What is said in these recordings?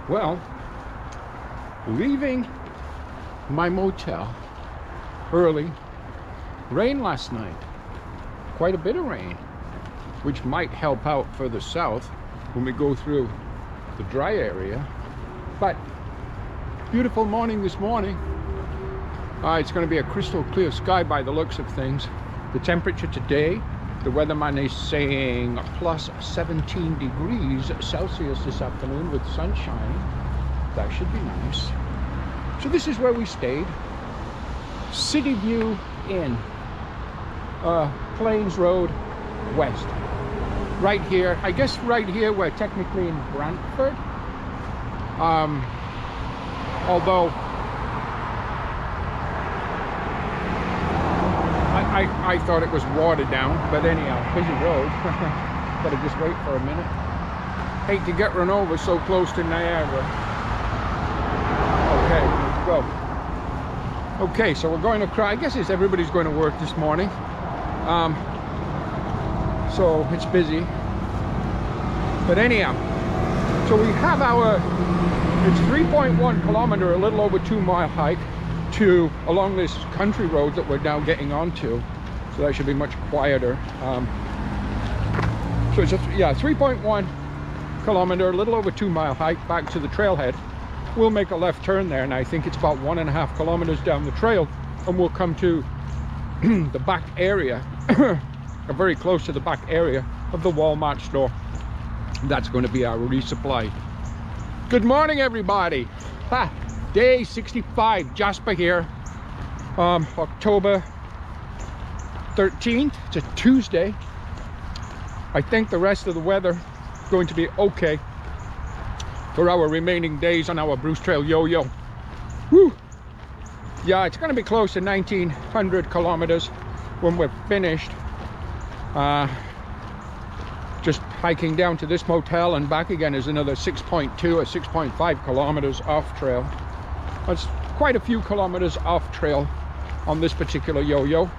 Well, leaving my motel early. Rain last night. Quite a bit of rain, which might help out further south when we go through the dry area. But beautiful morning this morning. It's going to be a crystal clear sky by the looks of things. The temperature today, the weatherman is saying plus 17 degrees Celsius this afternoon with sunshine. That should be nice. So this is where we stayed. City View Inn, Plains Road West. Right here, I guess right here we're technically in Brantford. Although I thought it was watered down, but anyhow, busy road. Gotta just wait for a minute. Hate to get run over so close to Niagara. Okay, let's go. Okay, so we're going to I guess everybody's going to work this morning. So it's busy. But anyhow, so we have it's 3.1 kilometer, a little over 2 mile hike along this country road that we're now getting onto. So that should be much quieter. So it's 3.1 kilometer, a little over 2 mile hike back to the trailhead. We'll make a left turn there, and I think it's about 1.5 kilometers down the trail, and we'll come to the back area, very close to the back area of the Walmart store. That's going to be our resupply. Good morning, everybody. Day 65, Jasper here. October 13th, it's a Tuesday. I think the rest of the weather is going to be okay for our remaining days on our Bruce Trail Yo-Yo. Woo! Yeah, it's going to be close to 1900 kilometers when we're finished. Just hiking down to this motel and back again is another 6.2 or 6.5 kilometers off trail. That's quite a few kilometers off trail on this particular yo-yo.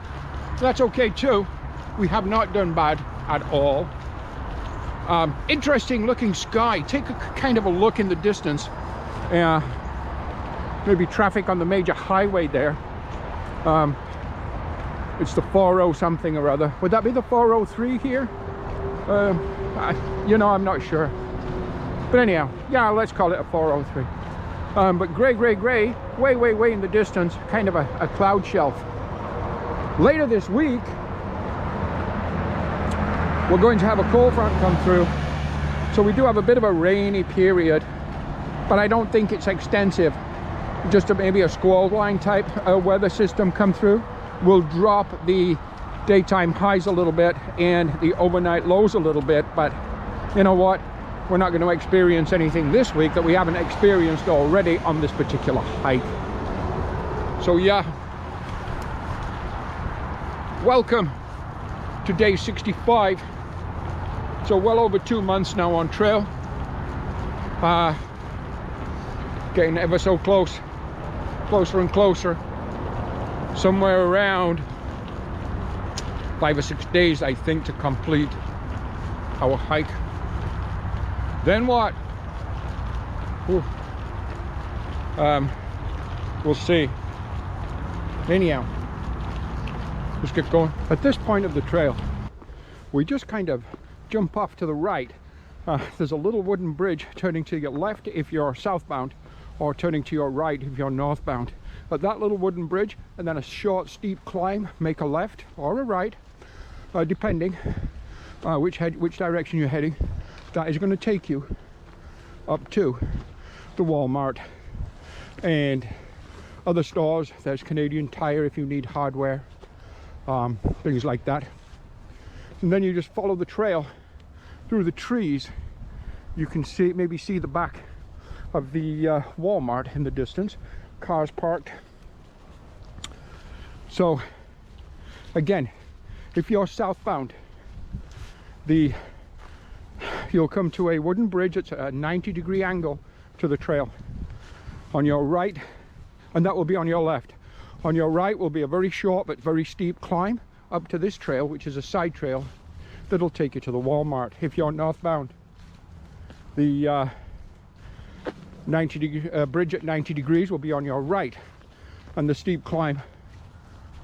That's okay too. We have not done bad at all. Interesting looking sky. Take a kind of a look in the distance. Maybe traffic on the major highway there. It's the 40 something or other. Would that be the 403 here? I'm not sure. But anyhow, yeah, let's call it a 403. But gray, way in the distance, kind of a cloud shelf. Later this week, we're going to have a cold front come through. So we do have a bit of a rainy period, but I don't think it's extensive. Just maybe a squall line type weather system come through. Will drop the daytime highs a little bit and the overnight lows a little bit, but you know what? We're not going to experience anything this week that we haven't experienced already on this particular hike. So yeah, welcome to day 65. So well over 2 months now on trail. Getting ever so closer and closer. Somewhere around 5 or 6 days, I think, to complete our hike. Then what? We'll see. Anyhow, let's get going. At this point of the trail, we just kind of jump off to the right. There's a little wooden bridge turning to your left if you're southbound, or turning to your right if you're northbound. At that little wooden bridge, and then a short steep climb, make a left or a right, depending which direction you're heading. That is going to take you up to the Walmart and other stores. There's Canadian Tire if you need hardware, things like that. And then you just follow the trail through the trees. You can maybe see the back of the Walmart in the distance. Cars parked. So again, if you're southbound, you'll come to a wooden bridge. It's a 90-degree angle to the trail. On your right, and that will be on your left. On your right will be a very short but very steep climb up to this trail, which is a side trail that'll take you to the Walmart if you're northbound. The bridge at 90 degrees will be on your right, and the steep climb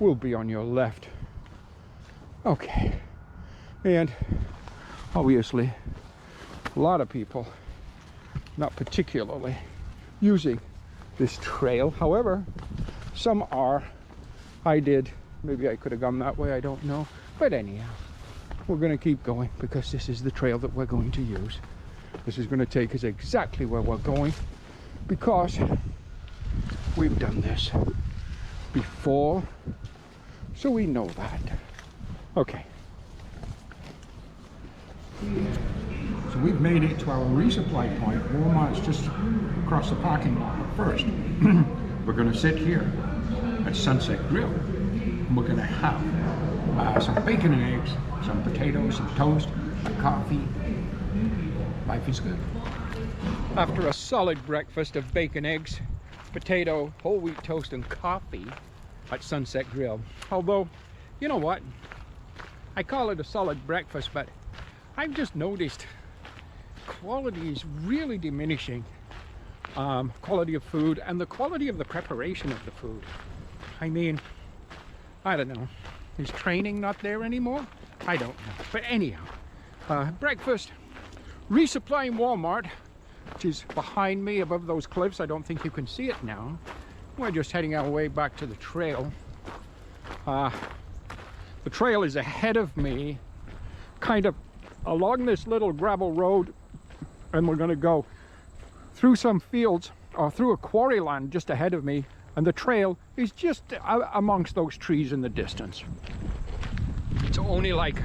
will be on your left. Okay, and obviously a lot of people not particularly using this trail. However, some are. I did. Maybe I could have gone that way, I don't know. But anyhow, we're going to keep going because this is the trail that we're going to use. This is going to take us exactly where we're going because we've done this before, so we know that. Okay. So we've made it to our resupply point. Walmart's just across the parking lot. But first, we're going to sit here at Sunset Grill. And we're going to have some bacon and eggs, some potatoes, some toast, a coffee. Life is good. After a solid breakfast of bacon, eggs, potato, whole wheat toast, and coffee at Sunset Grill. Although, you know what? I call it a solid breakfast, but I've just noticed quality is really diminishing. Quality of food and the quality of the preparation of the food. I mean, I don't know. Is training not there anymore? I don't know. But anyhow, breakfast, resupplying Walmart, which is behind me above those cliffs. I don't think you can see it now. We're just heading our way back to the trail. The trail is ahead of me, kind of along this little gravel road, and we're going to go through some fields or through a quarry land just ahead of me, and the trail is just amongst those trees in the distance. It's only like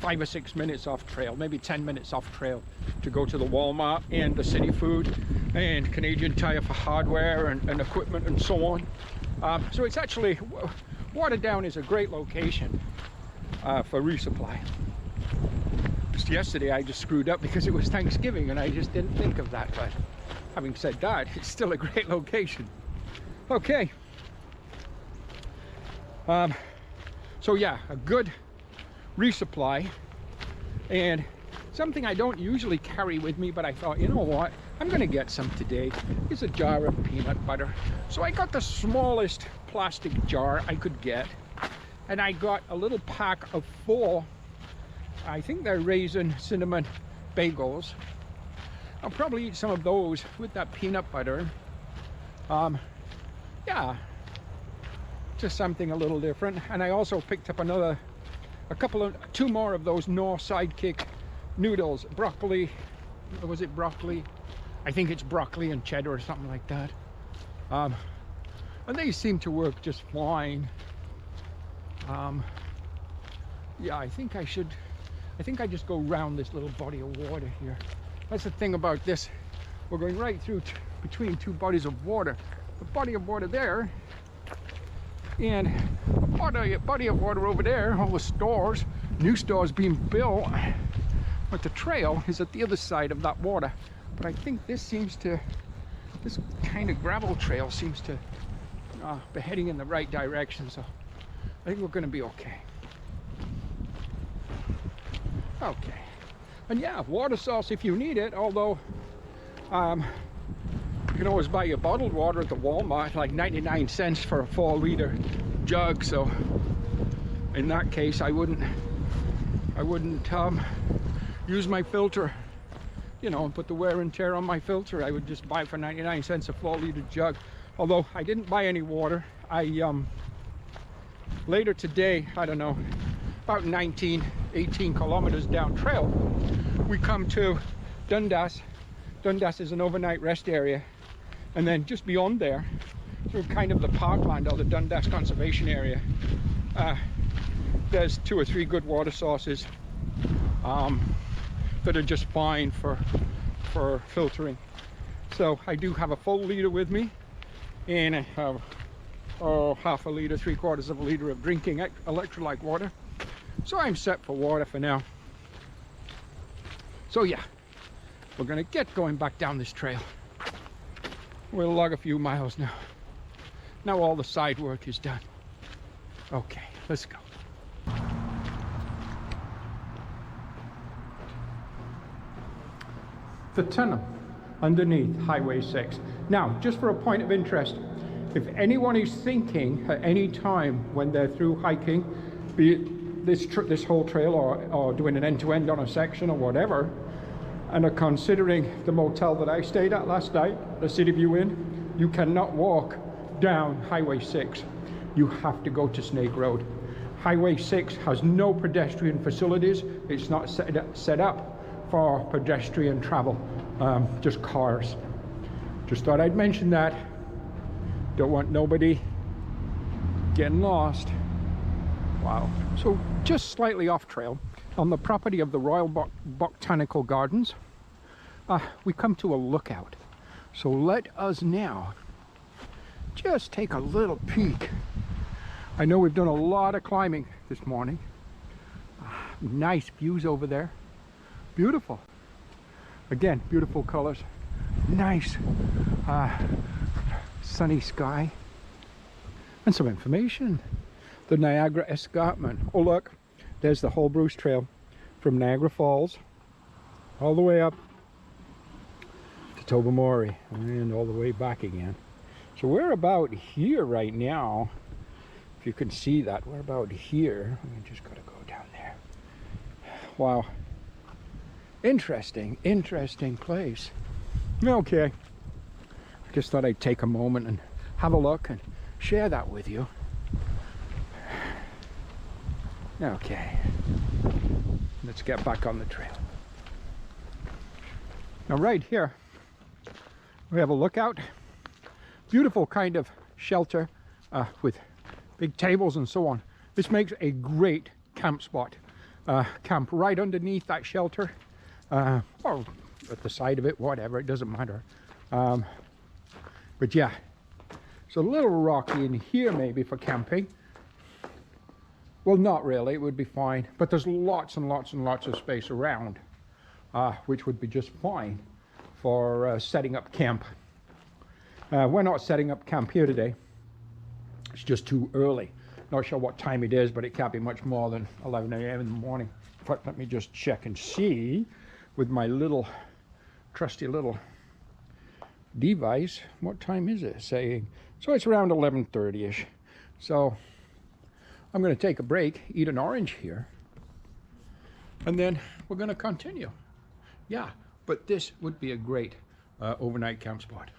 5 or 6 minutes off trail, maybe 10 minutes off trail to go to the Walmart and the City Food and Canadian Tire for hardware and equipment and so on. So it's actually, Waterdown is a great location for resupply. Just yesterday I just screwed up because it was Thanksgiving and I just didn't think of that, but having said that, it's still a great location. Okay. So yeah, a good resupply, and something I don't usually carry with me, but I thought, you know what, I'm gonna get some today, is a jar of peanut butter. So I got the smallest plastic jar I could get, and I got a little pack of 4, I think they're raisin cinnamon bagels. I'll probably eat some of those with that peanut butter. Yeah, just something a little different. And I also picked up two more of those Knorr Sidekick noodles, broccoli, was it broccoli? I think it's broccoli and cheddar or something like that. And they seem to work just fine. Yeah, I think I just go around this little body of water here. That's the thing about this. We're going right through between 2 bodies of water. The body of water there and a body of water over there, all the stores, new stores being built. But the trail is at the other side of that water. But I think this kind of gravel trail seems to be heading in the right direction. So I think we're going to be okay. Okay. And yeah, water source if you need it, although you can always buy your bottled water at the Walmart, like 99 cents for a 4-liter jug. So in that case, I wouldn't use my filter, you know, and put the wear and tear on my filter. I would just buy for 99 cents a 4-liter jug. Although I didn't buy any water. Later today, I don't know, about 18 kilometers down trail, we come to Dundas. Dundas is an overnight rest area, and then just beyond there, through kind of the parkland or the Dundas Conservation Area, there's 2 or 3 good water sources that are just fine for filtering. So I do have a full liter with me, and I have half a liter, 3/4 of a liter of drinking electrolyte water. So I'm set for water for now. So yeah, we're gonna get going back down this trail. We'll log a few miles now. Now all the side work is done. Okay, let's go. The tunnel underneath Highway 6. Now, just for a point of interest, if anyone is thinking at any time when they're through hiking, be it this whole trail or doing an end-to-end on a section or whatever, and are considering the motel that I stayed at last night, the City View Inn, you cannot walk down Highway 6. You have to go to Snake Road. Highway 6 has no pedestrian facilities. It's not set up for pedestrian travel, just cars. Just thought I'd mention that. Don't want nobody getting lost. Wow. So just slightly off trail, on the property of the Royal Botanical Gardens, we come to a lookout. So let us now just take a little peek. I know we've done a lot of climbing this morning. Nice views over there. Beautiful. Again, beautiful colors. Nice sunny sky. And some information. The Niagara Escarpment. Oh look, there's the Whole Bruce Trail from Niagara Falls all the way up to Tobermory and all the way back again. So we're about here right now. If you can see that, we're about here. We just gotta go down there. Wow. Interesting place. Okay. I just thought I'd take a moment and have a look and share that with you. Okay. Let's get back on the trail. Now right here, we have a lookout. Beautiful kind of shelter with big tables and so on. This makes a great camp spot. Camp right underneath that shelter, or at the side of it, whatever, it doesn't matter. But yeah, it's a little rocky in here maybe for camping. Well, not really, it would be fine, but there's lots and lots and lots of space around, which would be just fine for setting up camp. We're not setting up camp here today. It's just too early. Not sure what time it is, but it can't be much more than 11 a.m. in the morning. In fact, let me just check and see with my little trusty little device. What time is it saying? So it's around 11:30ish. So I'm going to take a break, eat an orange here, and then we're going to continue. Yeah, but this would be a great overnight camp spot.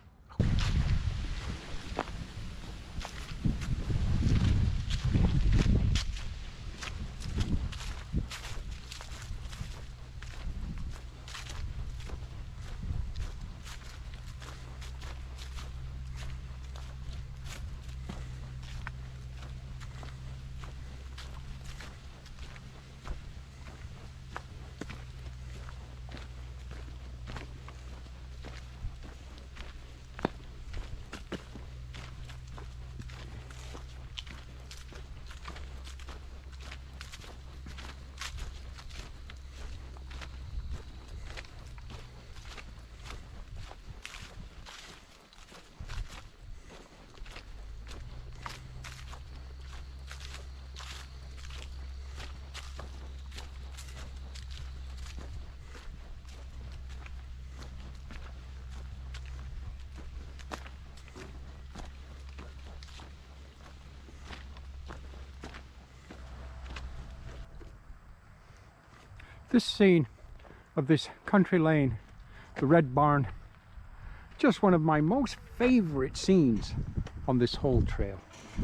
This scene of this country lane, the Red Barn, just one of my most favorite scenes on this whole trail.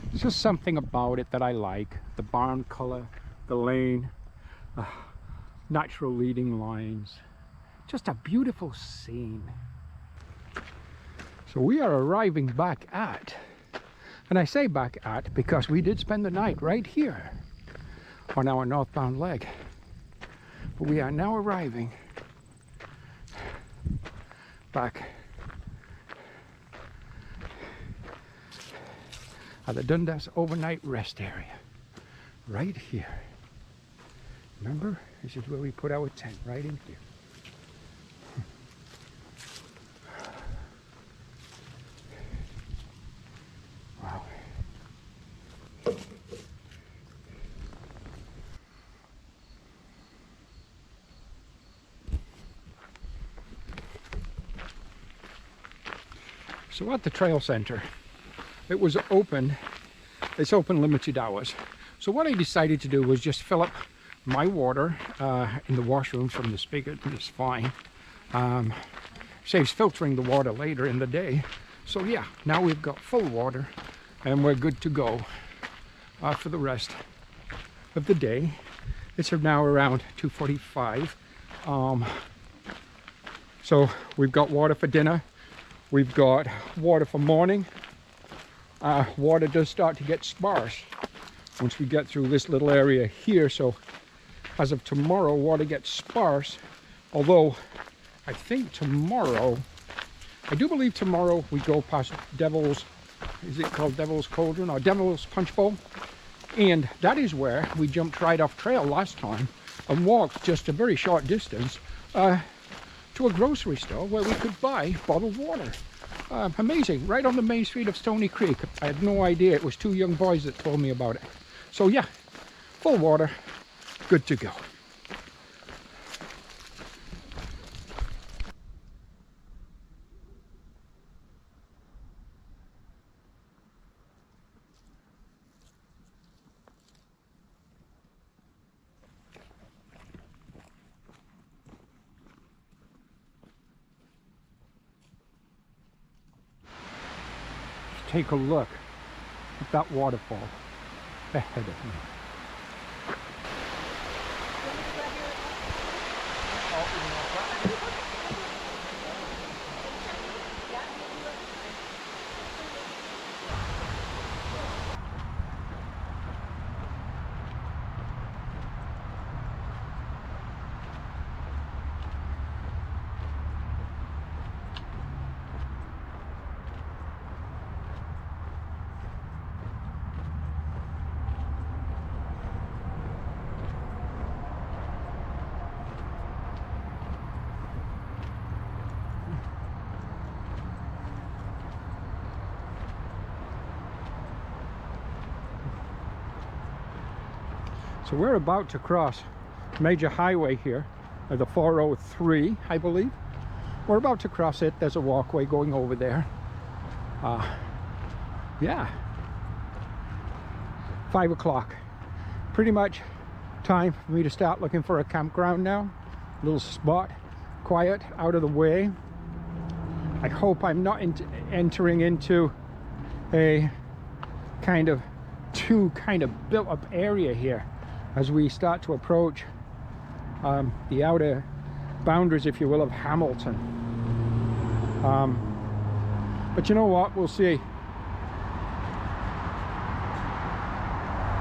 There's just something about it that I like. The barn color, the lane, natural leading lines. Just a beautiful scene. So we are arriving back at, and I say back at because we did spend the night right here on our northbound leg. But we are now arriving back at the Dundas overnight rest area, right here. Remember, this is where we put our tent, right in here. Wow. So at the trail center, it was open. It's open limited hours. So what I decided to do was just fill up my water in the washroom from the spigot, and it's fine. Saves filtering the water later in the day. So yeah, now we've got full water and we're good to go for the rest of the day. It's now around 2:45. So we've got water for dinner. We've got water for morning. Water does start to get sparse once we get through this little area here. So as of tomorrow, water gets sparse. Although I think tomorrow, I do believe tomorrow we go past Devil's, is it called Devil's Cauldron or Devil's Punch Bowl? And that is where we jumped right off trail last time and walked just a very short distance to a grocery store where we could buy bottled water. Amazing, right on the main street of Stony Creek. I had no idea. It was two young boys that told me about it. So yeah, full water, good to go. Take a look at that waterfall ahead of me. So we're about to cross major highway here, the 403, I believe. We're about to cross it. There's a walkway going over there. Yeah, 5 o'clock. Pretty much time for me to start looking for a campground now. Little spot, quiet, out of the way. I hope I'm not entering into a kind of built up area here as we start to approach the outer boundaries, if you will, of Hamilton. But you know what, we'll see.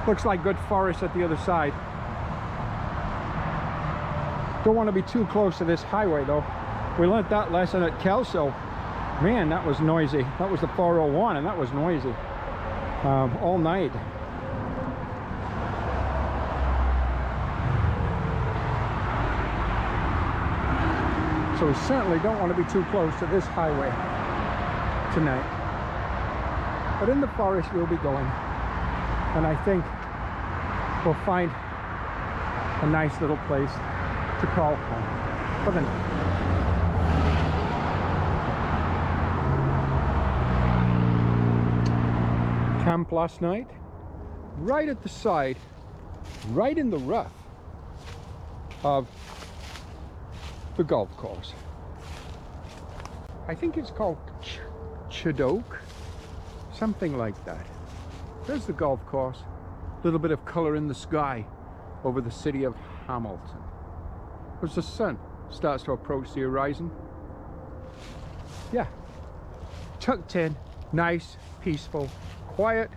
Looks like good forest at the other side. Don't want to be too close to this highway though. We learned that lesson at Kelso. Man, that was noisy. That was the 401 and that was noisy all night. So we certainly don't want to be too close to this highway tonight. But in the forest we'll be going. And I think we'll find a nice little place to call home for the night. Camp last night, right at the side, right in the rough of the golf course. I think it's called Chadoke, something like that. There's the golf course, a little bit of color in the sky over the city of Hamilton. As the sun starts to approach the horizon. Yeah, tucked in, nice, peaceful, quiet,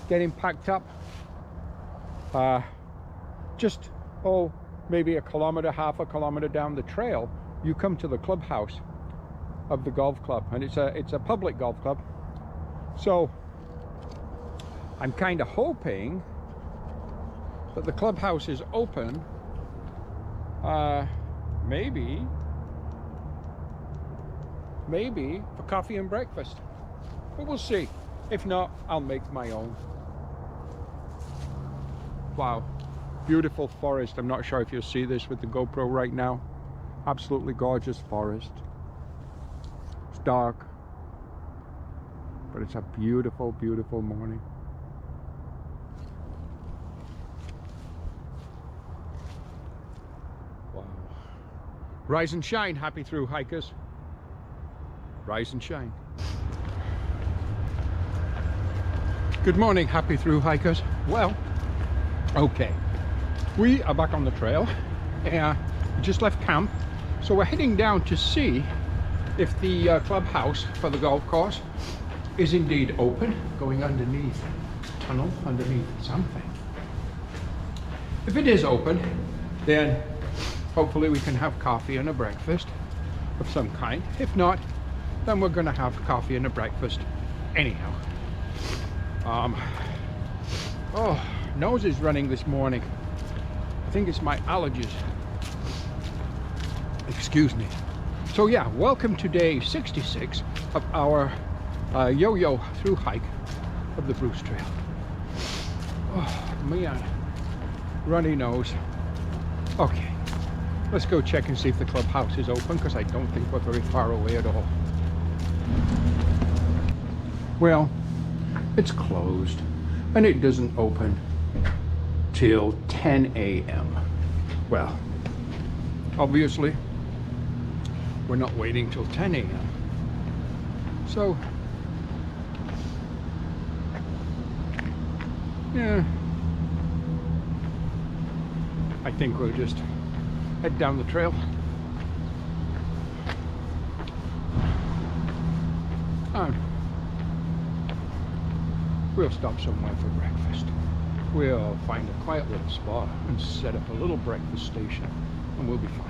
getting packed up. Just, maybe a kilometer, half a kilometer down the trail, you come to the clubhouse of the golf club, and it's a public golf club. So I'm kind of hoping that the clubhouse is open, maybe for coffee and breakfast, but we'll see. If not, I'll make my own. Wow, beautiful forest. I'm not sure if you'll see this with the GoPro right now. Absolutely gorgeous forest. dark, but it's a beautiful, beautiful morning. Wow. Rise and shine, happy through hikers. Rise and shine. Good morning, happy through hikers. Well, okay, we are back on the trail. We just left camp, so we're heading down to see if the clubhouse for the golf course is indeed open, going underneath a tunnel, underneath something. If it is open, then hopefully we can have coffee and a breakfast of some kind. If not, then we're gonna have coffee and a breakfast anyhow. Oh, nose is running this morning. I think it's my allergies. Excuse me. So yeah, welcome to day 66 of our yo-yo through hike of the Bruce Trail. Oh man, runny nose. Okay, let's go check and see if the clubhouse is open, because I don't think we're very far away at all. Well, it's closed, and it doesn't open till 10 a.m. Well, obviously, we're not waiting till 10 a.m. So, yeah, I think we'll just head down the trail. And we'll stop somewhere for breakfast. We'll find a quiet little spot and set up a little breakfast station, and we'll be fine.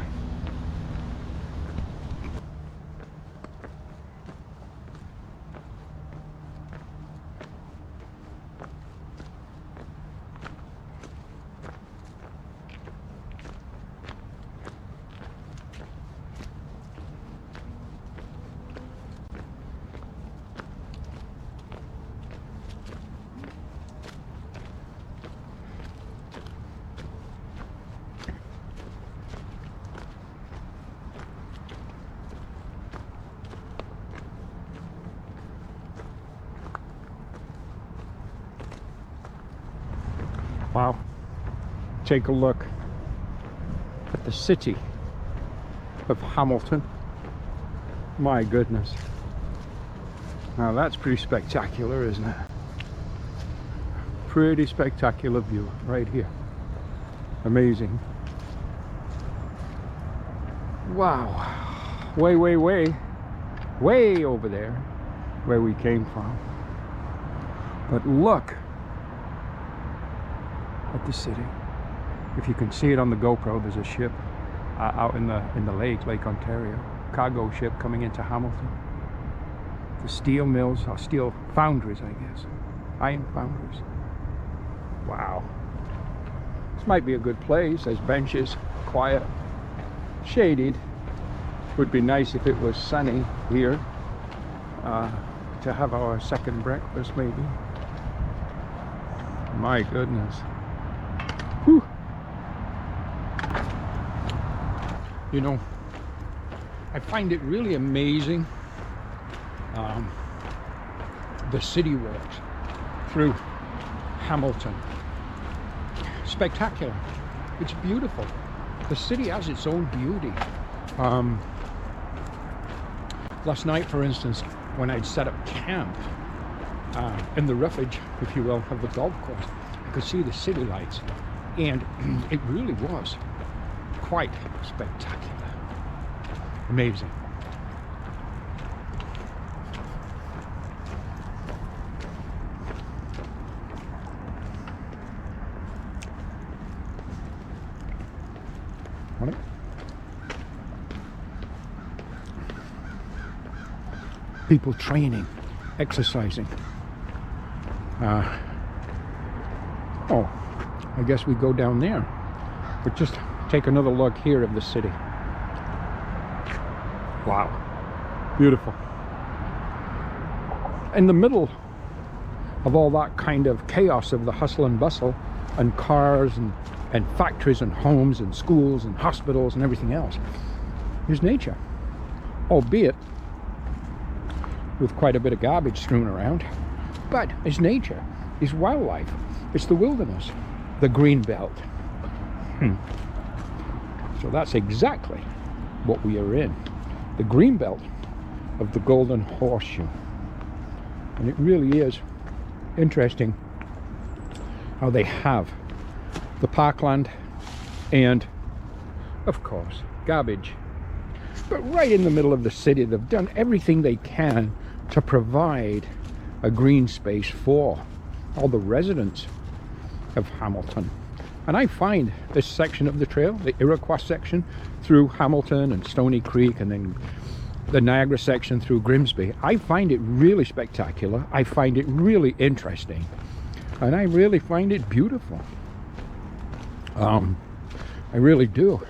Wow, take a look at the city of Hamilton. My goodness. Now that's pretty spectacular, isn't it? Pretty spectacular view right here. Amazing. Wow. Way, way, way, way over there where we came from. But look at the city. If you can see it on the GoPro, there's a ship out in the Lake Ontario, cargo ship coming into Hamilton. The steel mills, or steel foundries, I guess, iron foundries. Wow, this might be a good place. There's benches, quiet, shaded. Would be nice if it was sunny here to have our second breakfast, maybe. My goodness. Whew. You know, I find it really amazing, the city walks through Hamilton. Spectacular. It's beautiful. The city has its own beauty. Last night, for instance, when I'd set up camp in the roughage, if you will, of the golf course, I could see the city lights. And it really was quite spectacular. Amazing. Morning. People training, exercising. Oh, I guess we go down there. But just take another look here of the city. Wow, beautiful. In the middle of all that kind of chaos of the hustle and bustle and cars and factories and homes and schools and hospitals and everything else, there's nature, albeit with quite a bit of garbage strewn around. But it's nature, it's wildlife, it's the wilderness, the green belt. So that's exactly what we are in, the green belt of the Golden Horseshoe. And it really is interesting how they have the parkland and, of course, garbage. But right in the middle of the city, they've done everything they can to provide a green space for all the residents of Hamilton. And I find this section of the trail, the Iroquois section through Hamilton and Stony Creek, and then the Niagara section through Grimsby, I find it really spectacular. I find it really interesting, and I really find it beautiful. I really do.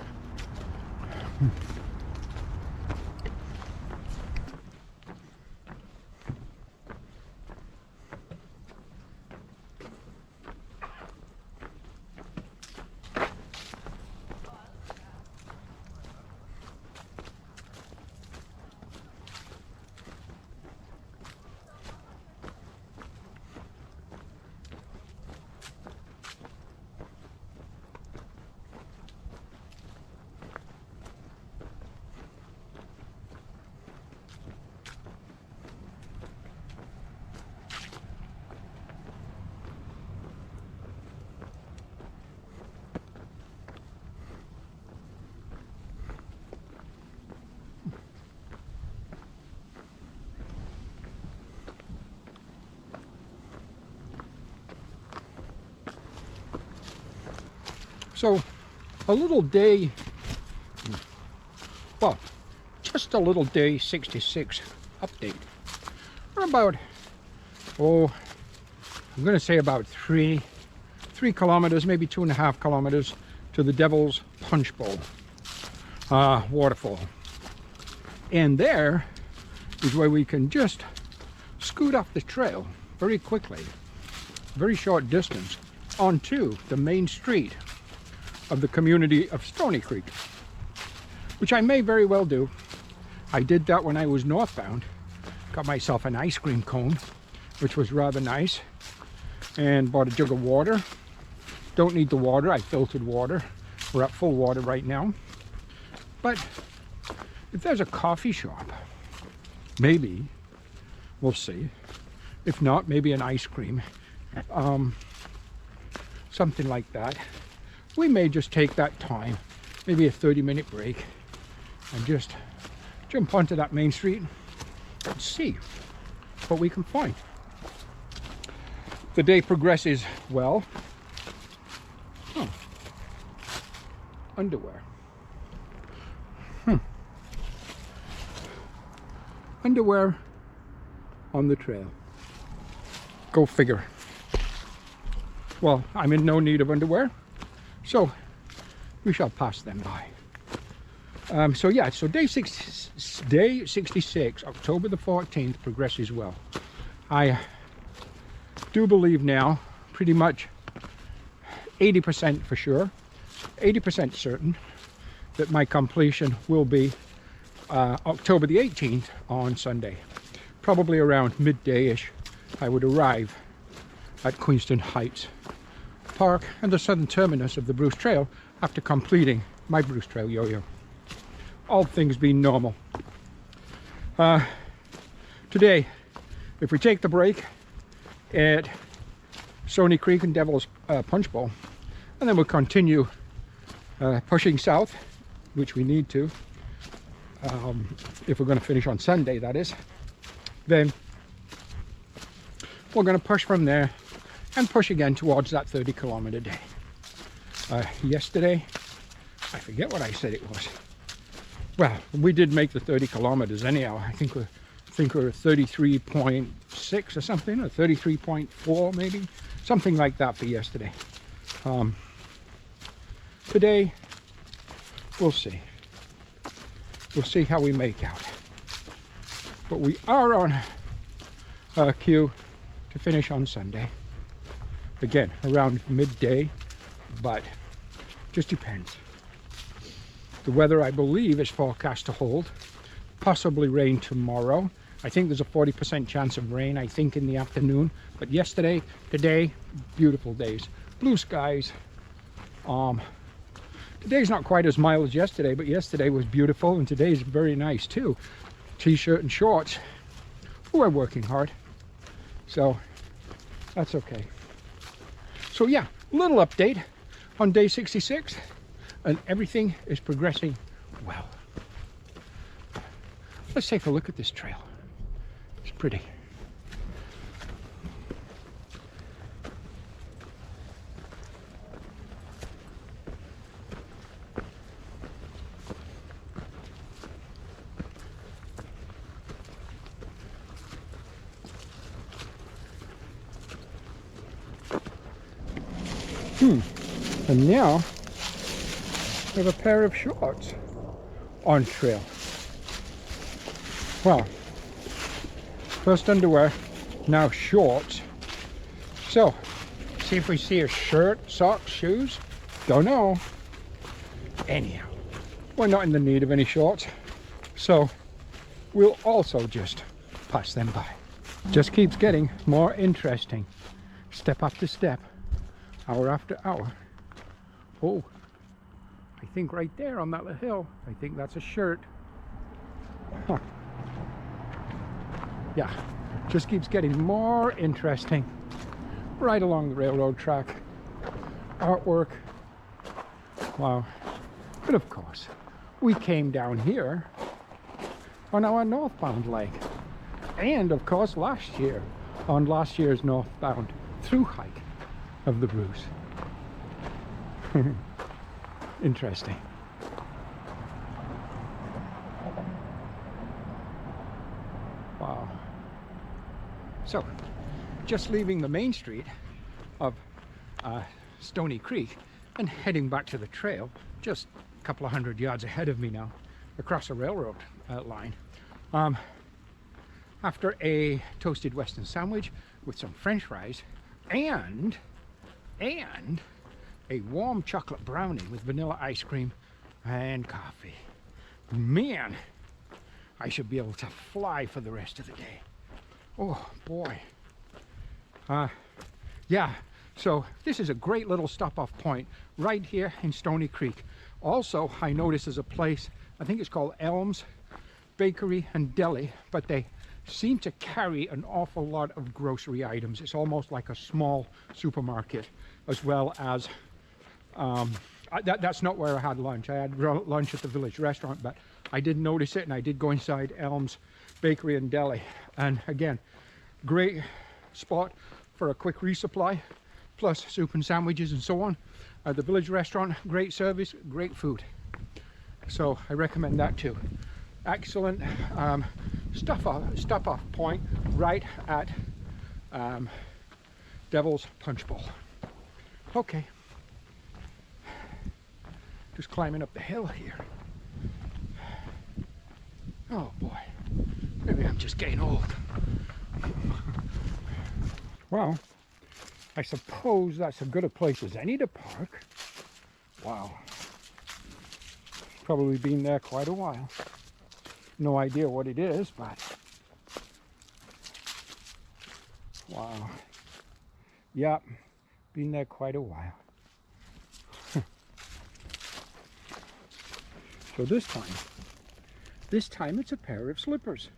So, a little day, well, just a little day 66 update. We're about, I'm going to say about 3 kilometers, maybe 2.5 kilometers to the Devil's Punch Bowl waterfall. And there is where we can just scoot off the trail very quickly, very short distance, onto the main street of the community of Stony Creek, which I may very well do. I did that when I was northbound. Got myself an ice cream cone, which was rather nice, and bought a jug of water. Don't need the water, I filtered water. We're at full water right now. But if there's a coffee shop, maybe, we'll see. If not, maybe an ice cream, something like that. We may just take that time, maybe a 30-minute break, and just jump onto that main street and see what we can find. The day progresses well. Underwear. Underwear on the trail. Go figure. Well, I'm in no need of underwear, so we shall pass them by. So yeah, so day 66, October the 14th, progresses well. I do believe now, pretty much 80% for sure, 80% certain, that my completion will be October the 18th on Sunday. Probably around midday-ish, I would arrive at Queenston Heights Park and the southern terminus of the Bruce Trail after completing my Bruce Trail yo-yo. All things being normal. Today, if we take the break at Stony Creek and Devil's Punch Bowl, and then we'll continue pushing south, which we need to, if we're going to finish on Sunday, that is, then we're going to push from there and push again towards that 30-kilometer day. Yesterday, I forget what I said it was. Well, we did make the 30 kilometers anyhow. I think we're 33.6 or something, or 33.4 maybe, something like that for yesterday. Today, we'll see. We'll see how we make out. But we are on cue to finish on Sunday. Again, around midday, but just depends. The weather, I believe, is forecast to hold. Possibly rain tomorrow. I think there's a 40% chance of rain, I think, in the afternoon. But yesterday, today, beautiful days. Blue skies. Today's not quite as mild as yesterday, but yesterday was beautiful, and today's very nice too. T-shirt and shorts. We're working hard, so that's okay. So yeah, little update on day 66, and everything is progressing well. Let's take a look at this trail. It's pretty. And now we have a pair of shorts on trail. Well, first underwear, now shorts. So, see if we see a shirt, socks, shoes. Don't know. Anyhow, we're not in the need of any shorts, so we'll also just pass them by. Just keeps getting more interesting, step after step, hour after hour. Oh, I think right there on that little hill, I think that's a shirt. Huh. Yeah, just keeps getting more interesting right along the railroad track. Artwork. Wow. But of course, we came down here on our northbound leg. And of course, last year, on last year's northbound through hike of the Bruce. Interesting. Wow. So, just leaving the main street of Stony Creek and heading back to the trail, just a couple of 100 yards ahead of me now, across a railroad line. After a toasted Western sandwich with some French fries and a warm chocolate brownie with vanilla ice cream and coffee. Man, I should be able to fly for the rest of the day. Oh boy. Yeah, so this is a great little stop-off point right here in Stony Creek. Also, I noticed there's a place, I think it's called Elms Bakery and Deli, but they seem to carry an awful lot of grocery items. It's almost like a small supermarket, as well as that's not where I had lunch. I had lunch at the village restaurant, but I did notice it, and I did go inside Elms Bakery and Deli. And again, great spot for a quick resupply, plus soup and sandwiches and so on. At the village restaurant, great service, great food. So I recommend that too. Excellent stop-off point right at Devil's Punch Bowl. Okay. Just climbing up the hill here. Oh boy, maybe I'm just getting old. Well, I suppose that's as good a place as any to park. Wow. Probably been there quite a while. No idea what it is, but wow. Yep, been there quite a while. So this time it's a pair of slippers.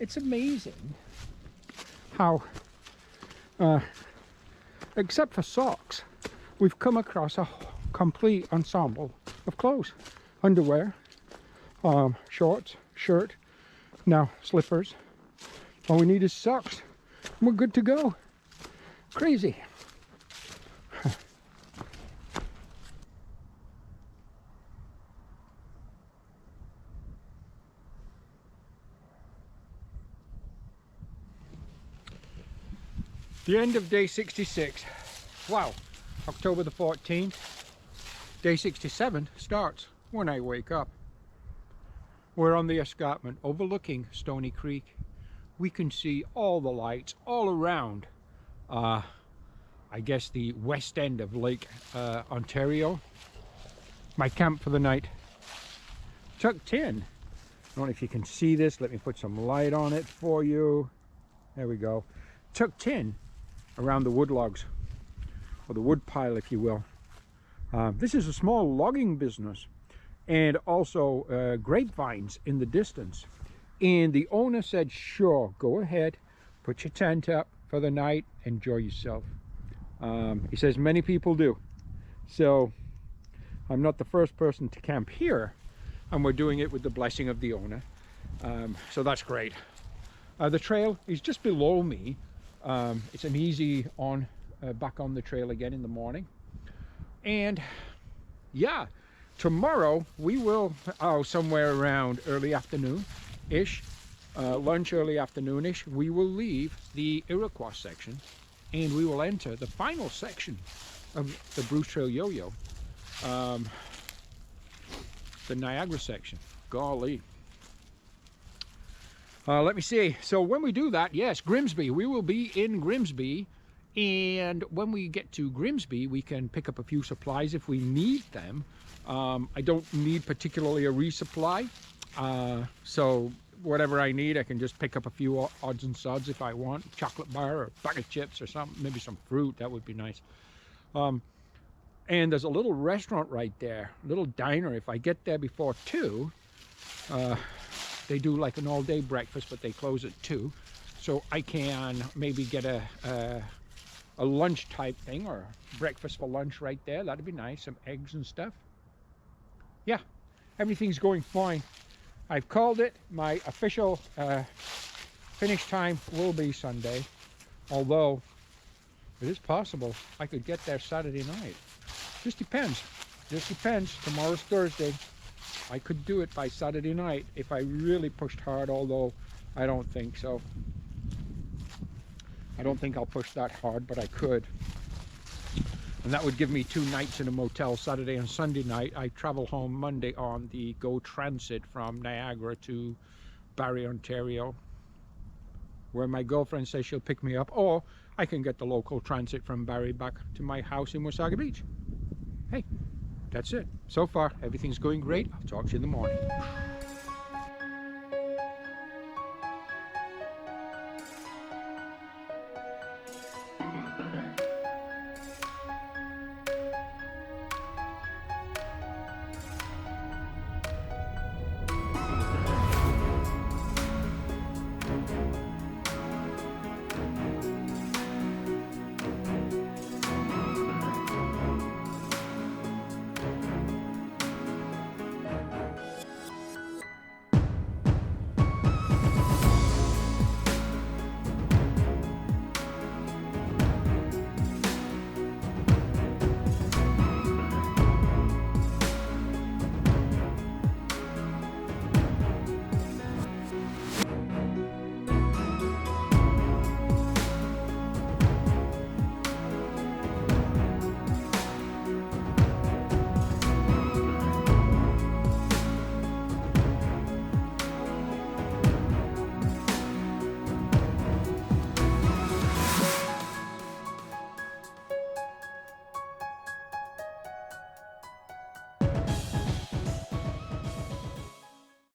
It's amazing how, except for socks, we've come across a complete ensemble of clothes. Underwear, shorts, shirt, now slippers. All we need is socks. We're good to go. Crazy. The end of day 66. Wow, October the 14th. Day 67 starts when I wake up. We're on the escarpment overlooking Stony Creek. We can see all the lights all around, I guess the west end of Lake Ontario. My camp for the night, tucked in don't know if you can see this. Let me put some light on it for you. There we go. Tucked in around the wood logs, or the wood pile, if you will. This is a small logging business, and also grapevines in the distance. And the owner said, sure, go ahead, put your tent up for the night, enjoy yourself. He says many people do. So I'm not the first person to camp here, and we're doing it with the blessing of the owner. So that's great. The trail is just below me. It's an easy on, back on the trail again in the morning. And yeah, tomorrow we will, somewhere around early afternoon-ish, lunch early afternoon-ish, we will leave the Iroquois section, and we will enter the final section of the Bruce Trail Yo-Yo, the Niagara section. Golly. Let me see. So when we do that, yes, Grimsby. We will be in Grimsby, and when we get to Grimsby, we can pick up a few supplies if we need them. I don't need particularly a resupply, so whatever I need, I can just pick up a few odds and sods if I want. Chocolate bar or a bag of chips or something, maybe some fruit. That would be nice. And there's a little restaurant right there, a little diner. If I get there before 2, they do like an all-day breakfast, but they close at 2. So I can maybe get a lunch type thing, or breakfast for lunch right there. That'd be nice, some eggs and stuff. Yeah, everything's going fine. I've called it. My official finish time will be Sunday, although it is possible I could get there Saturday night. Just depends. Just depends. Tomorrow's Thursday. I could do it by Saturday night if I really pushed hard, although I don't think so. I don't think I'll push that hard, but I could. And that would give me 2 nights in a motel, Saturday and Sunday night. I travel home Monday on the GO Transit from Niagara to Barrie, Ontario, where my girlfriend says she'll pick me up, or I can get the local transit from Barrie back to my house in Wasaga Beach. Hey, that's it. So far, everything's going great. I'll talk to you in the morning.